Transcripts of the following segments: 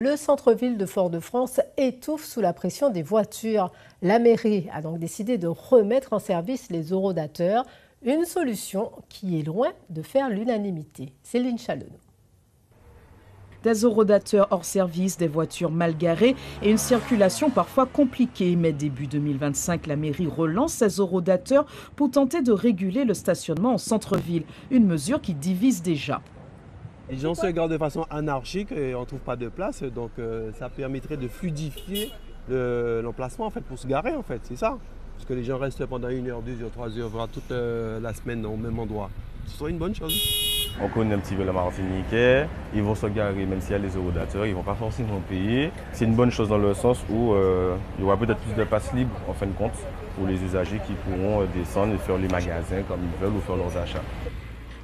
Le centre-ville de Fort-de-France étouffe sous la pression des voitures. La mairie a donc décidé de remettre en service les horodateurs, une solution qui est loin de faire l'unanimité. Céline Chalonneau. Des horodateurs hors service, des voitures mal garées et une circulation parfois compliquée. Mais début 2025, la mairie relance ses horodateurs pour tenter de réguler le stationnement en centre-ville. Une mesure qui divise déjà. Les gens se gardent de façon anarchique et on ne trouve pas de place, donc ça permettrait de fluidifier l'emplacement en fait, pour se garer, en fait, c'est ça. Parce que les gens restent pendant 1 heure, 2 heures, 3 heures, voire toute la semaine au même endroit. Ce serait une bonne chose. On connaît un petit peu la Martiniquais, ils vont se garer même s'il y a les horodateurs, ils ne vont pas forcément payer. C'est une bonne chose dans le sens où il y aura peut-être plus de places libres en fin de compte pour les usagers qui pourront descendre et faire les magasins comme ils veulent ou faire leurs achats.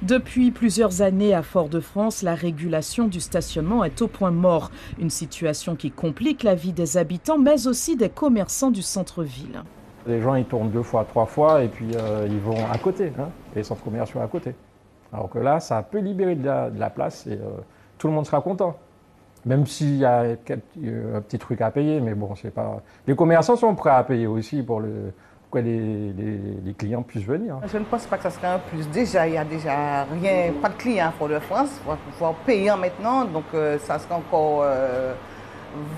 Depuis plusieurs années à Fort-de-France, la régulation du stationnement est au point mort. Une situation qui complique la vie des habitants, mais aussi des commerçants du centre-ville. Les gens ils tournent 2 fois, 3 fois et puis ils vont à côté, les centres commerciaux à côté. Alors que là, ça peut libérer de la place et tout le monde sera content. Même s'il y a un petit truc à payer, mais bon, c'est pas. Les commerçants sont prêts à payer aussi pour que les clients puissent venir. Je ne pense pas que ça serait un plus. Déjà, il n'y a déjà rien, pas de clients à Fort-de-France. Il va pouvoir payer maintenant, donc ça sera encore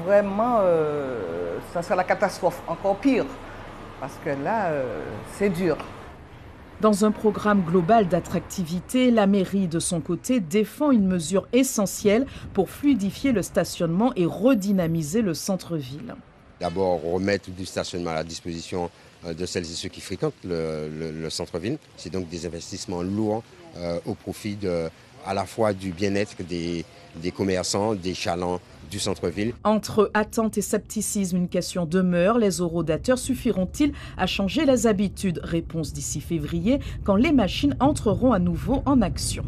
vraiment, ça sera la catastrophe, encore pire. Parce que là, c'est dur. Dans un programme global d'attractivité, la mairie, de son côté, défend une mesure essentielle pour fluidifier le stationnement et redynamiser le centre-ville. D'abord, remettre du stationnement à la disposition de celles et ceux qui fréquentent le centre-ville. C'est donc des investissements lourds au profit à la fois du bien-être des commerçants, des chalands du centre-ville. Entre attente et scepticisme, une question demeure. Les horodateurs suffiront-ils à changer les habitudes? Réponse d'ici février, quand les machines entreront à nouveau en action.